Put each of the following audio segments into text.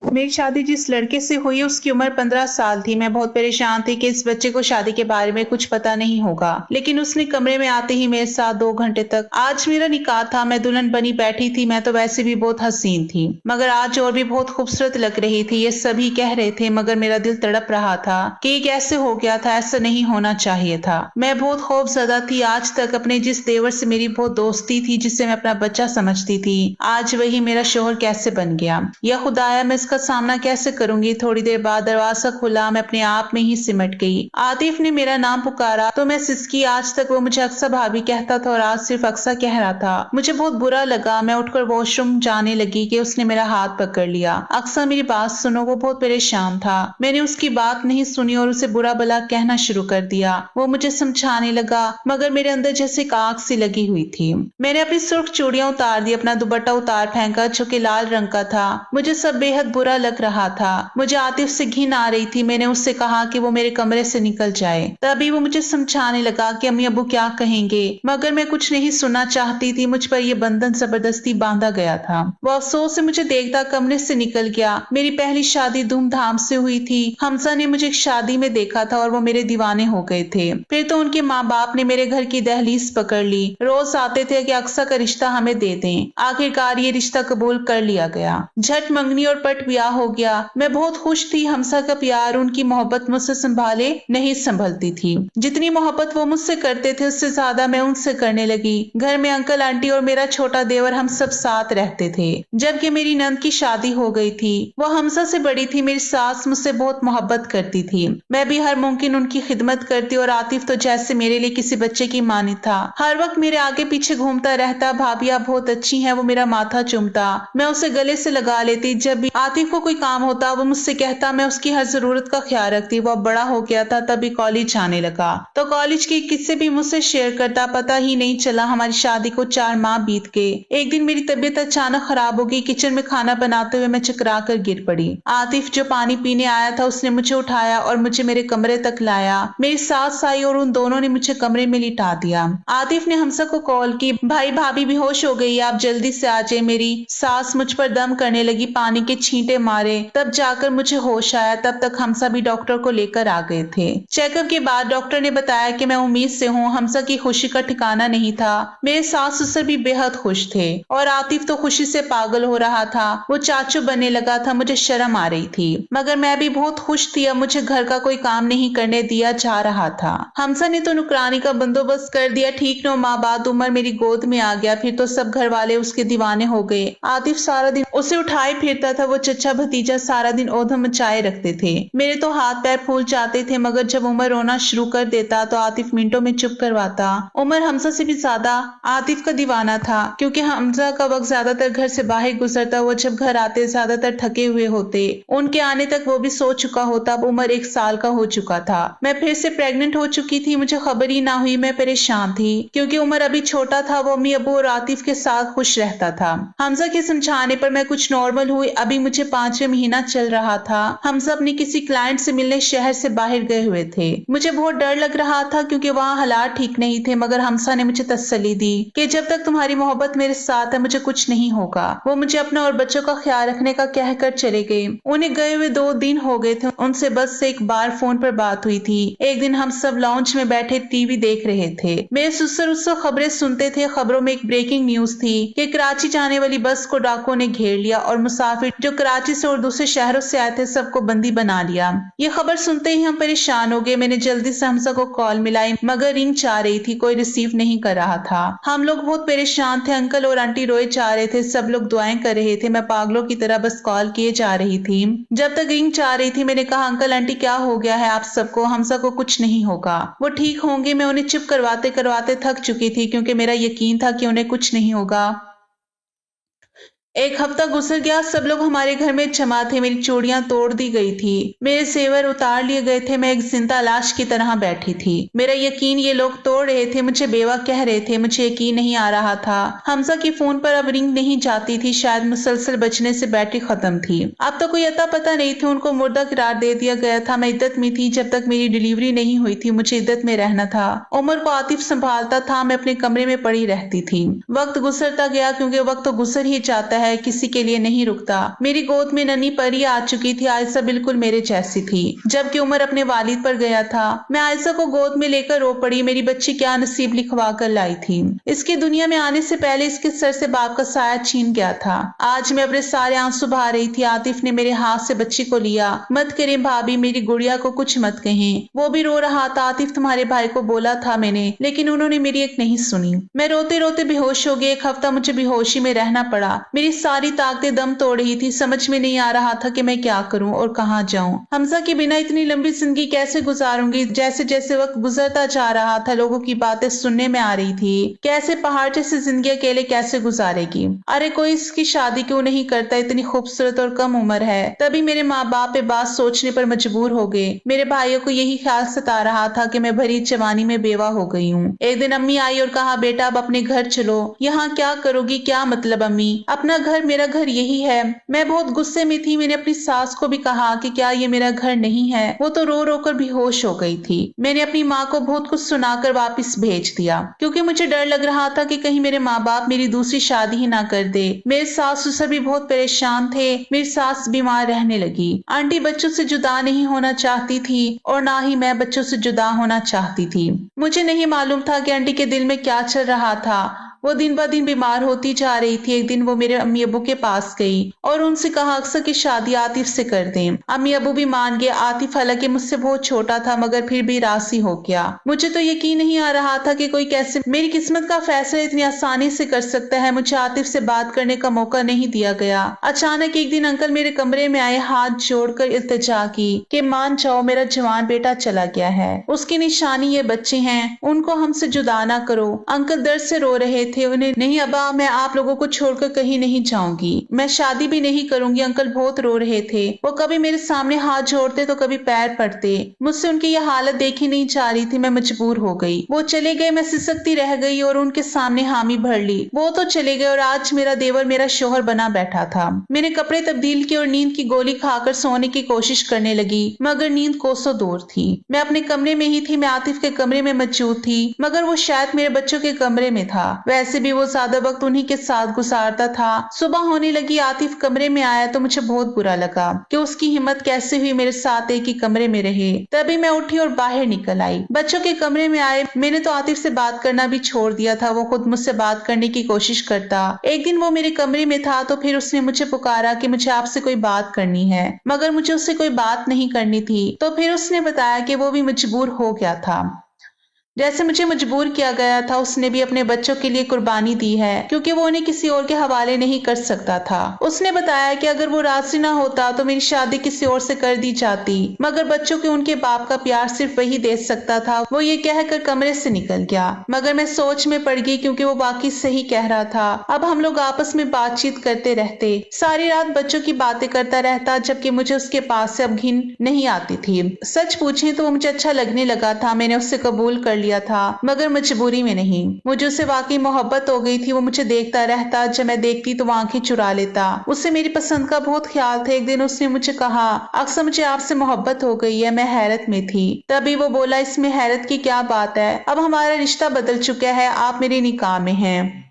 मेरी शादी जिस लड़के से हुई उसकी उम्र 15 साल थी। मैं बहुत परेशान थी कि इस बच्चे को शादी के बारे में कुछ पता नहीं होगा, लेकिन उसने कमरे में आते ही मेरे साथ 2 घंटे तक। आज मेरा निकाह था, मैं दुल्हन बनी बैठी थी। मैं तो वैसे भी बहुत हसीन थी, मगर आज और भी बहुत खूबसूरत लग रही थी। ये सभी कह रहे थे, मगर मेरा दिल तड़प रहा था कि ये कैसे हो गया था, ऐसा नहीं होना चाहिए था। मैं बहुत खौफजदा थी। आज तक अपने जिस देवर से मेरी बहुत दोस्ती थी, जिसे मैं अपना बच्चा समझती थी, आज वही मेरा शोहर कैसे बन गया। या खुदाया, मैं इसका सामना कैसे करूंगी। थोड़ी देर बाद दरवाजा खुला, मैं अपने आप में ही सिमट गई। आतिफ ने मेरा नाम पुकारा तो मैं सिसकी। आज तक वो मुझे अक्सर भाभी कहता था और आज सिर्फ अक्सर कह रहा था। मुझे बहुत बुरा लगा। मैं उठकर वॉशरूम जाने लगी कि उसने मेरा हाथ पकड़ लिया। अक्सर मेरी बात सुनो, वो बहुत परेशान था। मैंने उसकी बात नहीं सुनी और उसे बुरा भला कहना शुरू कर दिया। वो मुझे समझाने लगा, मगर मेरे अंदर जैसे आग सी लगी हुई थी। मैंने अपनी सुर्ख चूड़ियां उतार दी, अपना दुपट्टा उतार फेंका जो कि लाल रंग का था। मुझे सब बेहद बुरा लग रहा था। मुझे आतिफ से घिन आ रही थी। मैंने उससे कहा कि वो मेरे कमरे से निकल जाए। तभी वो मुझे समझाने लगा कि अम्मी अब्बू क्या कहेंगे, मगर मैं कुछ नहीं सुनना चाहती थी। मुझ पर यह बंधन जबरदस्ती बांधा गया था। वो अफसोस से मुझे देखता कमरे से निकल गया। मेरी पहली शादी धूमधाम से हुई थी। हमजा ने मुझे एक शादी में देखा था और वो मेरे दीवाने हो गए थे। फिर तो उनके माँ बाप ने मेरे घर की दहलीज पकड़ ली। रोज आते थे कि अक्सर का रिश्ता हमें दे दें। आखिरकार ये रिश्ता कबूल कर लिया गया। झट मंगनी और पट ब्याह हो गया। मैं बहुत खुश थी। हमजा का प्यार, उनकी मोहब्बत मुझसे संभाले नहीं संभलती थी। जितनी मोहब्बत वो मुझसे करते थे उससे ज्यादा मैं उनसे करने लगी। घर में अंकल आंटी और मेरा छोटा देवर, हम सब साथ रहते थे। जबकि मेरी नंद की शादी हो गई थी। वो हमजा से बड़ी थी। मेरी सास मुझसे बहुत मोहब्बत करती थी। मैं भी हर मुमकिन उनकी खिदमत करती और आतिफ तो जैसे मेरे लिए किसी बच्चे की मानी था। हर वक्त मेरे आगे पीछे घूमता रहता। भाभी आप बहुत अच्छी हैं, वो मेरा माथा चूमता। मैं उसे गले से लगा लेती। जब भी आतिफ को कोई काम होता वो मुझसे कहता, मैं उसकी हर जरूरत का ख्याल रखती। वो अब बड़ा हो गया था, तभी कॉलेज जाने लगा तो कॉलेज की किस्से भी मुझसे शेयर करता। पता ही नहीं चला हमारी शादी को 4 माह बीत गए। एक दिन मेरी तबीयत अचानक खराब हो गई। किचन में खाना बनाते हुए मैं चकरा कर गिर पड़ी। आतिफ जो पानी पीने आया था उसने मुझे उठाया और मुझे मेरे कमरे तक लाया। मेरी सास आई और उन दोनों ने मुझे कमरे में लिटा दिया। आतिफ ने हमजा को कॉल की, भाई भाभी बेहोश हो गई, आप जल्दी से आ जाए। मेरी सास मुझ पर दम करने लगी, पानी के छींटे मारे, तब जाकर मुझे होश आया। तब तक हमजा भी डॉक्टर को लेकर आ गए थे। चेकअप के बाद डॉक्टर ने बताया कि मैं उम्मीद से हूँ। हमजा की खुशी का ठिकाना नहीं था। मेरे सास ससुर भी बेहद खुश थे और आतिफ तो खुशी से पागल हो रहा था। वो चाचू बनने लगा था। मुझे शर्म आ रही थी, मगर मैं भी बहुत खुश थी। अब मुझे घर का कोई काम नहीं करने दिया जा रहा था। हमजा ने तो नुकरानी का बंदोबस्त कर दिया। ठीक 9 माह बाद उमर मेरी गोद में आ गया। फिर तो सब घर वाले उसके दीवाने हो गए। आतिफ सारा दिन उसे उठाए फिरता था। वो चचा भतीजा सारा दिन औधम मचाए रखते थे। मेरे तो हाथ पैर फूल जाते थे, मगर जब उमर रोना शुरू कर देता तो आतिफ मिनटों में चुप करवाता। उमर हमजा से भी ज्यादा आतिफ का दीवाना था, क्योंकि हमजा का वक्त ज्यादातर घर से बाहर गुजरता। वो जब घर आते ज्यादातर थके हुए होते। उनके आने तक वो भी सो चुका होता। अब उमर 1 साल का हो चुका था। मैं फिर से प्रेग्नेंट हो चुकी थी। मुझे खबर ही ना हुई। मैं परेशान थी क्योंकि उमर अभी छोटा था। वो अम्मी अबू और आतिफ के साथ खुश रहता था। हमजा के समझाने पर मैं कुछ नॉर्मल हुई। अभी मुझे 5वां महीना चल रहा था। हमजा अपने किसी क्लाइंट से मिलने शहर से बाहर गए हुए थे। मुझे बहुत डर लग रहा था क्योंकि वहाँ हालात ठीक नहीं थे, मगर हमजा ने मुझे तसल्ली दी कि जब तक तुम्हारी मोहब्बत मेरे साथ है मुझे कुछ नहीं होगा। वो मुझे अपना और बच्चों का ख्याल रखने का कहकर चले गए। उन्हें गए हुए 2 दिन हो गए थे। उनसे बस से एक बार फोन पर बात हुई थी। एक दिन हम सब लाउंज में बैठे टीवी देख रहे थे। मेरे ससुर उससे खबरें सुनते थे। खबरों में एक ब्रेकिंग न्यूज थी कि कराची जाने वाली बस को डाकुओं ने घेर लिया और मुसाफिर जो कराची से और दूसरे शहरों से आए थे सबको बंदी बना लिया। ये खबर सुनते ही हम परेशान हो गए। मैंने जल्दी से हमजा को कॉल मिलाई, मगर रिंग जा रही थी, कोई रिसीव नहीं कर रहा था। हम लोग बहुत परेशान थे। अंकल और आंटी रोए जा रहे थे। सब लोग दुआएं कर रहे थे। मैं पागलों की तरह बस कॉल किए जा रही थी। जब तक रिंग जा रही थी मैंने कहा, अंकल आंटी क्या हो गया है आप सबको? हमजा को कुछ नहीं होगा, वो ठीक होंगे। मैं उन्हें चुप करवाते करवाते थक चुकी थी क्योंकि मेरा यकीन था कि उन्हें कुछ नहीं होगा। 1 हफ्ता गुजर गया। सब लोग हमारे घर में जमा थे। मेरी चूड़ियां तोड़ दी गई थी। मेरे जेवर उतार लिए गए थे। मैं एक जिंदा लाश की तरह बैठी थी। मेरा यकीन ये लोग तोड़ रहे थे। मुझे बेवा कह रहे थे। मुझे यकीन नहीं आ रहा था। हमजा की फोन पर अब रिंग नहीं जाती थी। शायद मुसलसल बचने से बैटरी खत्म थी। अब तो कोई अता पता नहीं थी। उनको मुर्दा करार दे दिया गया था। मैं इद्दत में थी। जब तक मेरी डिलीवरी नहीं हुई थी मुझे इद्दत में रहना था। उमर को आतिफ संभालता था। मैं अपने कमरे में पड़ी रहती थी। वक्त गुजरता गया, क्योंकि वक्त तो गुजर ही जाता है। है, किसी के लिए नहीं रुकता। मेरी गोद में नन्ही परी आ चुकी थी। आयशा बिल्कुल मेरे जैसी थी। जबकि उमर अपने वालिद पर गया था, मैं आयशा को गोद में लेकर रो पड़ी। मेरी बच्ची क्या नसीब लिखवा कर लाई थी। इसकी दुनिया में आने से पहले इसके सर से बाप का साया छीन गया था। आज मैं अपने सारे आंसू बहा रही थी। आतिफ ने मेरे हाथ से बच्ची को लिया। मत करें भाभी, मेरी गुड़िया को कुछ मत कहें। वो भी रो रहा था। आतिफ तुम्हारे भाई को बोला था मैंने, लेकिन उन्होंने मेरी एक नहीं सुनी। मैं रोते रोते बेहोश हो गई। एक हफ्ता मुझे बेहोशी में रहना पड़ा। मेरी सारी ताकतें दम तोड़ रही थी। समझ में नहीं आ रहा था कि मैं क्या करूं और कहां जाऊं। हमजा के बिना इतनी लंबी जिंदगी कैसे गुजारूंगी। जैसे जैसे वक्त गुजरता जा रहा था, लोगों की बातें सुनने में आ रही थी। कैसे पहाड़ जैसी जिंदगी अकेले कैसे गुजारेगी। अरे कोई इसकी शादी क्यों नहीं करता, इतनी खूबसूरत और कम उम्र है। तभी मेरे माँ बाप पे बात सोचने पर मजबूर हो गए। मेरे भाइयों को यही ख्याल सता रहा था कि मैं भरी जवानी में बेवा हो गई हूँ। एक दिन अम्मी आई और कहा, बेटा अब अपने घर चलो। यहाँ क्या करोगी, क्या मतलब अम्मी? अपना घर, मेरा घर यही है। मैं बहुत गुस्से में थी। मैंने अपनी सास को भी कहा कि क्या ये मेरा घर नहीं है। वो तो रो रो कर बेहोश हो गई थी। मैंने अपनी माँ को बहुत कुछ सुनाकर वापस भेज दिया, क्योंकि मुझे डर लग रहा था कि कहीं मेरे माँ बाप मेरी दूसरी शादी ही ना कर दे। मेरे सास ससुर भी बहुत परेशान थे। मेरी सास बीमार रहने लगी। आंटी बच्चों से जुदा नहीं होना चाहती थी और ना ही मैं बच्चों से जुदा होना चाहती थी। मुझे नहीं मालूम था कि आंटी के दिल में क्या चल रहा था। वो दिन ब दिन बीमार होती जा रही थी। एक दिन वो मेरे अम्मी अबू के पास गई और उनसे कहा अक्सर की शादी आतिफ से कर दें। अम्मी अबू भी मान गए। आतिफ हालांकि मुझसे बहुत छोटा था, मगर फिर भी राजी हो गया। मुझे तो यकीन नहीं आ रहा था कि कोई कैसे मेरी किस्मत का फैसला इतनी आसानी से कर सकता है। मुझे आतिफ से बात करने का मौका नहीं दिया गया। अचानक एक दिन अंकल मेरे कमरे में आए, हाथ जोड़कर इल्तिजा की कि मान जाओ, मेरा जवान बेटा चला गया है। उसकी निशानी ये बच्चे हैं, उनको हमसे जुदा ना करो। अंकल दर्द से रो रहे थे। उन्हें नहीं अब्बा, मैं आप लोगों को छोड़कर कहीं नहीं जाऊंगी। मैं शादी भी नहीं करूंगी। अंकल बहुत रो रहे थे। वो कभी मेरे सामने हाथ जोड़ते तो कभी पैर पड़ते। मुझसे उनकी यह हालत देखी नहीं जा रही थी। मैं मजबूर हो गई। वो चले गए, मैं सिसकती रह गई और उनके सामने हामी भर ली। वो तो चले गए और आज मेरा देवर मेरा शोहर बना बैठा था। मैंने कपड़े तब्दील किए और नींद की गोली खाकर सोने की कोशिश करने लगी, मगर नींद कोसों दूर थी। मैं अपने कमरे में ही थी। मैं आतिफ के कमरे में मौजूद थी, मगर वो शायद मेरे बच्चों के कमरे में था। वैसे भी वो ज्यादा वक्त उन्हीं के साथ गुजारता था। सुबह होने लगी, आतिफ कमरे में आया तो मुझे बहुत बुरा लगा कि उसकी हिम्मत कैसे हुई मेरे साथ एक ही कमरे में रहे। तभी मैं उठी और बाहर निकल आई। बच्चों के कमरे में आए, मैंने तो आतिफ से बात करना भी छोड़ दिया था। वो खुद मुझसे बात करने की कोशिश करता। एक दिन वो मेरे कमरे में था तो फिर उसने मुझे पुकारा कि मुझे आपसे कोई बात करनी है, मगर मुझे उससे कोई बात नहीं करनी थी। तो फिर उसने बताया कि वो भी मजबूर हो गया था। जैसे मुझे मजबूर किया गया था, उसने भी अपने बच्चों के लिए कुर्बानी दी है, क्योंकि वो उन्हें किसी और के हवाले नहीं कर सकता था। उसने बताया कि अगर वो राजी ना होता तो मेरी शादी किसी और से कर दी जाती, मगर बच्चों के उनके बाप का प्यार सिर्फ वही दे सकता था। वो ये कहकर कमरे से निकल गया, मगर मैं सोच में पड़ गई, क्योंकि वो बाकी सही कह रहा था। अब हम लोग आपस में बातचीत करते रहते, सारी रात बच्चों की बातें करता रहता, जबकि मुझे उसके पास से अब घिन नहीं आती थी। सच पूछे तो वो मुझे अच्छा लगने लगा था। मैंने उससे कबूल कर लिया था, मगर मजबूरी में नहीं। मुझे उससे वाकई मोहब्बत हो गई थी। वो मुझे देखता रहता, जब मैं देखती तो वो आंखें चुरा लेता। उसे मेरी पसंद का बहुत ख्याल था। एक दिन उसने मुझे कहा, अक्सर मुझे आपसे मोहब्बत हो गई है। मैं हैरत में थी। तभी वो बोला, इसमें हैरत की क्या बात है, अब हमारा रिश्ता बदल चुका है, आप मेरे निकाह में हैं।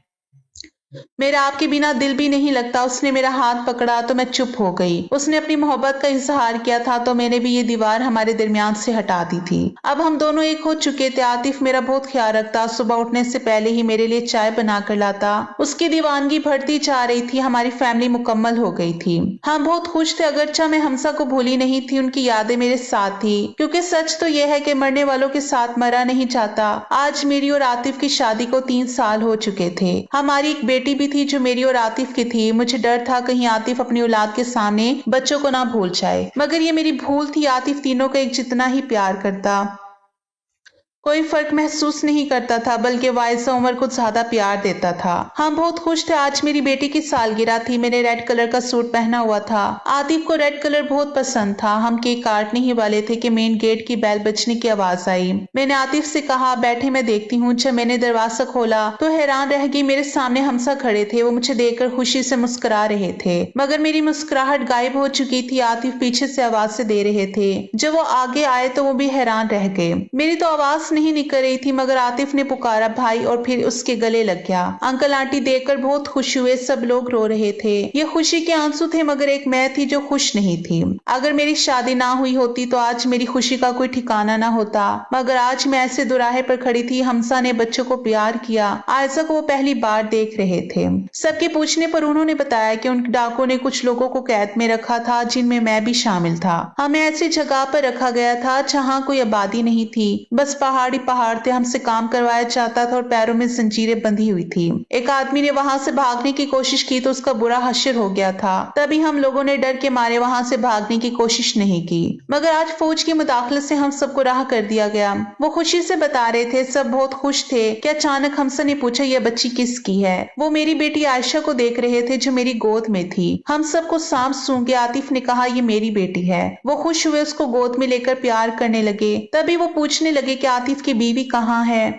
मेरा आपके बिना दिल भी नहीं लगता। उसने मेरा हाथ पकड़ा तो मैं चुप हो गई। उसने अपनी मोहब्बत का इजहार किया था तो मैंने भी ये दीवार हमारे दरमियान से हटा दी थी। अब हम दोनों एक हो चुके थे। आतिफ मेरा बहुत ख्याल रखता। सुबह उठने से पहले ही मेरे लिए चाय बना कर लाता। उसकी दीवानगी बढ़ती जा रही थी। हमारी फैमिली मुकम्मल हो गई थी। हम बहुत खुश थे। अगरचा मैं हमसा को भूली नहीं थी, उनकी यादें मेरे साथ थी, क्योंकि सच तो यह है कि मरने वालों के साथ मरा नहीं जाता। आज मेरी और आतिफ की शादी को 3 साल हो चुके थे। हमारी एक बेटी भी थी जो मेरी और आतिफ की थी। मुझे डर था कहीं आतिफ अपनी औलाद के सामने बच्चों को ना भूल जाए, मगर ये मेरी भूल थी। आतिफ तीनों को एक जितना ही प्यार करता, कोई फर्क महसूस नहीं करता था, बल्कि वायसा उमर को ज्यादा प्यार देता था। हम बहुत खुश थे। आज मेरी बेटी की सालगिरह थी। मैंने रेड कलर का सूट पहना हुआ था। आतिफ को रेड कलर बहुत पसंद था। हम केक काटने ही वाले थे कि मेन गेट की बेल बजने की आवाज आई। मैंने आतिफ से कहा, बैठे मैं देखती हूँ। जब मैंने दरवाजा खोला तो हैरान रह गई। मेरे सामने हमसा खड़े थे। वो मुझे देखकर खुशी से मुस्कुरा रहे थे, मगर मेरी मुस्कुराहट गायब हो चुकी थी। आतिफ पीछे से आवाज दे रहे थे। जब वो आगे आए तो वो भी हैरान रह गए। मेरी तो आवाज सांस नहीं निकल रही थी मगर आतिफ ने पुकारा भाई और फिर उसके गले लग गया। अंकल आंटी देखकर बहुत खुश हुए, सब लोग रो रहे थे। ये खुशी के आंसू थे मगर एक मैं थी जो खुश नहीं थी। अगर मेरी शादी ना हुई होती तो आज मेरी खुशी का कोई ठिकाना ना होता, मगर आज मैं ऐसे दुराहे पर खड़ी थी। हमसा ने बच्चों को प्यार किया। आयशा को वो पहली बार देख रहे थे। सबके पूछने पर उन्होंने बताया कि उन डाकुओं ने कुछ लोगों को कैद में रखा था, जिनमें मैं भी शामिल था। हमें ऐसी जगह पर रखा गया था जहाँ कोई आबादी नहीं थी, बस पहाड़ी पहाड़ थे। हमसे काम करवाया जाता था और पैरों में जंजीरें बंधी हुई थी। एक आदमी ने वहां से भागने की कोशिश की तो उसका बुरा हश्र हो गया था। तभी हम लोगों ने डर के मारे वहां से भागने की कोशिश नहीं की, मगर आज फौज की मुदाखलत से हम सबको राह कर दिया गया। वो खुशी से बता रहे थे, सब बहुत खुश थे कि अचानक हमसा ने पूछा यह बच्ची किसकी है। वो मेरी बेटी आयशा को देख रहे थे जो मेरी गोद में थी। हम सबको सांप सूंघे आतिफ ने कहा ये मेरी बेटी है। वो खुश हुए, उसको गोद में लेकर प्यार करने लगे। तभी वो पूछने लगे कि आतिफ की बीवी कहाँ है।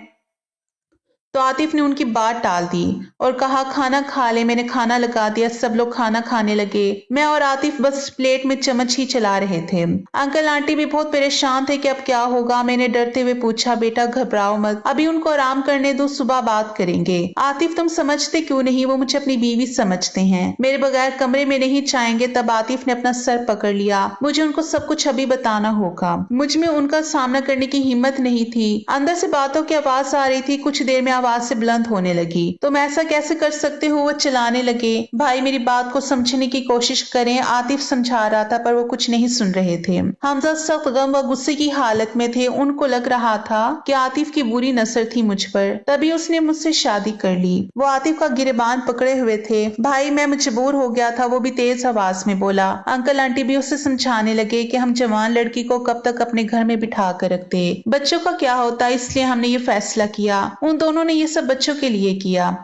तो आतिफ ने उनकी बात टाल दी और कहा खाना खा ले, मैंने खाना लगा दिया। सब लोग खाना खाने लगे। मैं और आतिफ बस प्लेट में चम्मच ही चला रहे थे। अंकल आंटी भी बहुत परेशान थे कि अब क्या होगा। मैंने डरते हुए पूछा बेटा घबराओ मत, अभी उनको आराम करने दो, सुबह बात करेंगे। आतिफ तुम समझते क्यों नहीं, वो मुझे अपनी बीवी समझते हैं, मेरे बगैर कमरे में नहीं जाएंगे। तब आतिफ ने अपना सर पकड़ लिया। मुझे उनको सब कुछ अभी बताना होगा। मुझ में उनका सामना करने की हिम्मत नहीं थी। अंदर से बातों की आवाज आ रही थी, कुछ देर में आवाज से बुलंद होने लगी। तुम ऐसा कैसे कर सकते हो, वो चिल्लाने लगे। भाई मेरी बात को समझने की कोशिश करें। आतिफ समझा रहा था पर वो कुछ नहीं सुन रहे थे। हमजा सख्त गम व गुस्से की हालत में थे। उनको लग रहा था कि आतिफ की बुरी नजर थी मुझ पर, तभी उसने मुझसे शादी कर ली। वो आतिफ का गिरबान पकड़े हुए थे। भाई मैं मजबूर हो गया था, वो भी तेज आवाज में बोला। अंकल आंटी भी उसे समझाने लगे कि हम जवान लड़की को कब तक अपने घर में बिठा कर रखते, बच्चों का क्या होता, इसलिए हमने ये फैसला किया। उन दोनों ने ये सब बच्चों के लिए किया।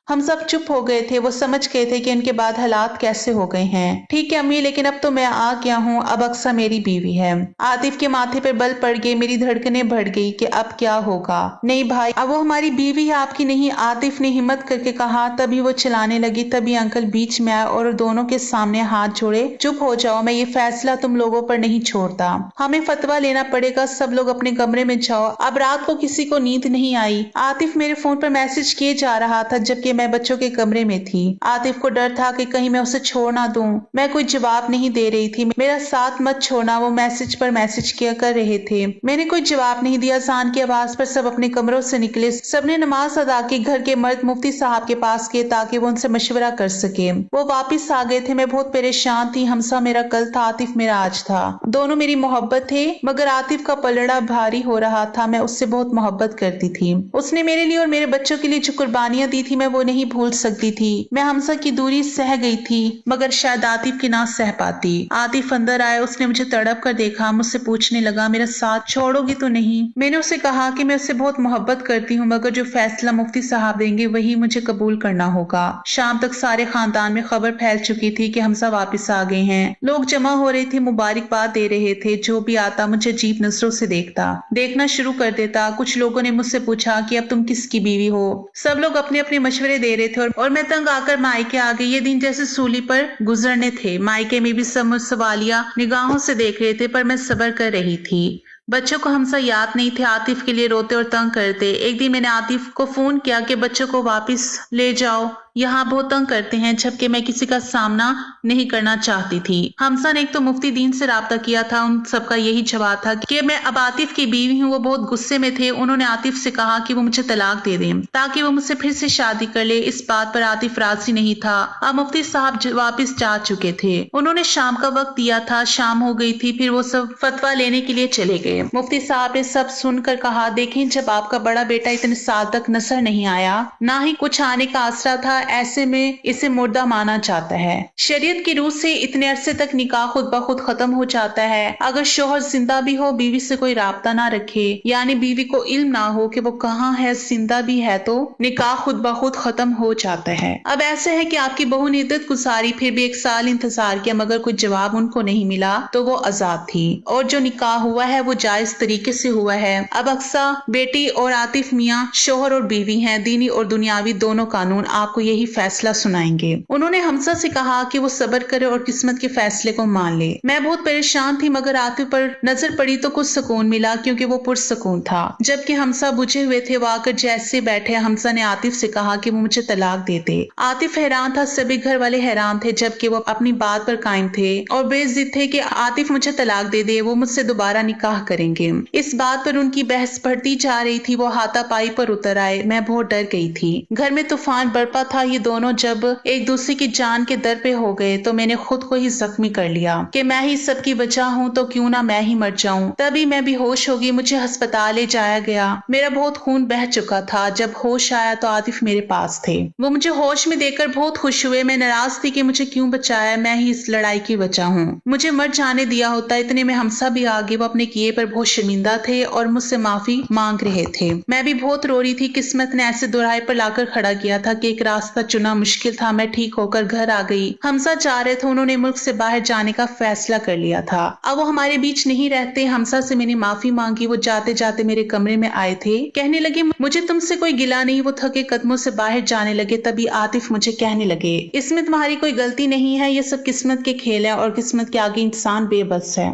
हम सब चुप हो गए थे। वो समझ गए थे कि इनके बाद हालात कैसे हो गए हैं। ठीक है अम्मी, लेकिन अब तो मैं आ गया हूँ, अब अक्सा मेरी बीवी है। आतिफ के माथे पर बल पड़ गए। मेरी धड़कनें बढ़ गई कि अब क्या होगा। नहीं भाई, अब वो हमारी बीवी है, आपकी नहीं, आतिफ ने हिम्मत करके कहा। तभी वो चिल्लाने लगी। तभी अंकल बीच में आए और दोनों के सामने हाथ जोड़े। चुप हो जाओ, मैं ये फैसला तुम लोगों पर नहीं छोड़ता, हमें फतवा लेना पड़ेगा। सब लोग अपने कमरे में जाओ, अब रात को किसी को नींद नहीं आई। आतिफ मेरे फोन पर मैसेज किए जा रहा था जबकि मैं बच्चों के कमरे में थी। आतिफ को डर था कि कहीं मैं उसे छोड़ ना दूं। मैं कोई जवाब नहीं दे रही थी। मेरा साथ मत छोड़ना, वो मैसेज पर मैसेज किया कर रहे थे। मैंने कोई जवाब नहीं दिया। अजान की आवाज पर सब अपने कमरों से निकले। सबने नमाज अदा की। घर के मर्द मुफ्ती साहब के पास गए ताकि वो उनसे मशवरा कर सके। वो वापिस आ गए थे। मैं बहुत परेशान थी। हमसा मेरा कल था, आतिफ मेरा आज था। दोनों मेरी मोहब्बत थे, मगर आतिफ का पलड़ा भारी हो रहा था। मैं उससे बहुत मोहब्बत करती थी। उसने मेरे लिए और मेरे बच्चों के लिए जो कुर्बानियां दी थी मैं वो नहीं भूल सकती थी। मैं हमसा की दूरी सह गई थी, मगर शायद आतिफ की ना सह पाती। आतिफ अंदर आया। उसने मुझे तड़प कर देखा। मुझसे पूछने लगा मेरा साथ छोड़ोगी तो नहीं। मैंने उसे कहा कि मैं उससे बहुत मोहब्बत करती हूँ, मगर जो फैसला मुफ्ती साहब देंगे वही मुझे कबूल करना होगा। शाम तक सारे खानदान में खबर फैल चुकी थी कि हमसा वापिस आ गए हैं। लोग जमा हो रहे थे, मुबारकबाद दे रहे थे। जो भी आता मुझे अजीब नजरों से देखना शुरू कर देता। कुछ लोगों ने मुझसे पूछा कि अब तुम किसकी बीवी हो। सब लोग अपने अपने मशवरे दे रहे थे और मैं तंग आकर मायके आ गई। ये दिन जैसे सूली पर गुजरने थे। मायके में भी सब मुझ सवालिया निगाहों से देख रहे थे, पर मैं सब्र कर रही थी। बच्चों को हमसा याद नहीं थे। आतिफ के लिए रोते और तंग करते। एक दिन मैंने आतिफ को फोन किया कि बच्चों को वापस ले जाओ, यहाँ बहुत तंग करते हैं, जबकि मैं किसी का सामना नहीं करना चाहती थी। हमसा ने एक तो मुफ्ती दीन से राब्ता किया था। उन सबका यही जवाब था कि मैं अब आतिफ की बीवी हूँ। वो बहुत गुस्से में थे। उन्होंने आतिफ से कहा कि वो मुझे तलाक दे दें ताकि वो मुझसे फिर से शादी कर ले। इस बात पर आतिफ राजी नहीं था। अब मुफ्ती साहब वापिस जा चुके थे। उन्होंने शाम का वक्त दिया था। शाम हो गई थी। फिर वो सब फतवा लेने के लिए चले गए। मुफ्ती साहब ने सब सुनकर कहा, देखें जब आपका बड़ा बेटा इतने साल तक नजर नहीं आया, ना ही कुछ आने का आसरा था, ऐसे में इसे मुर्दा माना जाता है। शरीयत की रूह से इतने अरसे तक निकाह खुद ब खुद खत्म हो जाता है। अगर शोहर जिंदा भी हो, बीवी से कोई राब्ता ना रखे, यानी बीवी को इल्म ना हो कि वो कहाँ है, जिंदा भी है, तो निकाह खुद ब खुद खत्म हो जाता है। अब ऐसे है कि आपकी बहू ने इद्दत गुजारी, फिर भी 1 साल इंतजार किया, मगर कोई जवाब उनको नहीं मिला, तो वो आजाद थी। और जो निकाह हुआ है वो जायज तरीके से हुआ है। अब अक्सा बेटी और आतिफ मियाँ शोहर और बीवी हैं। दीनी और दुनियावी दोनों कानून आपको यही फैसला सुनाएंगे। उन्होंने हमसा से कहा कि वो सब्र करे और किस्मत के फैसले को मान ले। मैं बहुत परेशान थी मगर आतिफ पर नजर पड़ी तो कुछ सुकून मिला क्योंकि वो पुरसुकून था। जबकि हमसा बुझे हुए थे, वो आकर जैसे बैठे हमसा ने आतिफ से कहा कि वो मुझे तलाक दे दे। आतिफ हैरान था, सभी घर वाले हैरान थे, जबकि वो अपनी बात पर कायम थे और बेइज्जत थे कि आतिफ मुझे तलाक दे दे, वो मुझसे दोबारा निकाह करेंगे। इस बात पर उनकी बहस बढ़ती जा रही थी। वो हाथापाई पर उतर आए। मैं बहुत डर गई थी। घर में तूफान बरपा था। ये दोनों जब एक दूसरे की जान के दर पे हो गए तो मैंने खुद को ही जख्मी कर लिया कि मैं ही सबकी वजह हूँ, तो क्यों ना मैं ही मर जाऊं। तभी मैं भी होश हो गई। मुझे अस्पताल ले जाया गया। मेरा बहुत खून बह चुका था। जब होश आया तो आतिफ मेरे पास थे। वो मुझे होश में देखकर बहुत खुश हुए। मैं नाराज थी कि मुझे क्यों बचाया, मैं ही इस लड़ाई की वजह हूँ। मुझे मर जाने दिया होता। इतने में हमसा भी आ गए। वो अपने किए पर बहुत शर्मिंदा थे और मुझसे माफी मांग रहे थे। मैं भी बहुत रो रही थी। किस्मत ने ऐसे दोराहे पर लाकर खड़ा किया था कि एक रास्ता चुना मुश्किल था। मैं ठीक होकर घर आ गई। हमसा चाह रहे थे, उन्होंने मुल्क से बाहर जाने का फैसला कर लिया था। अब वो हमारे बीच नहीं रहते। हमसा से मैंने माफी मांगी। वो जाते जाते मेरे कमरे में आए थे, कहने लगे मुझे तुमसे कोई गिला नहीं। वो थके कदमों से बाहर जाने लगे। तभी आतिफ मुझे कहने लगे, इसमें तुम्हारी कोई गलती नहीं है, ये सब किस्मत के खेल है और किस्मत के आगे इंसान बेबस है।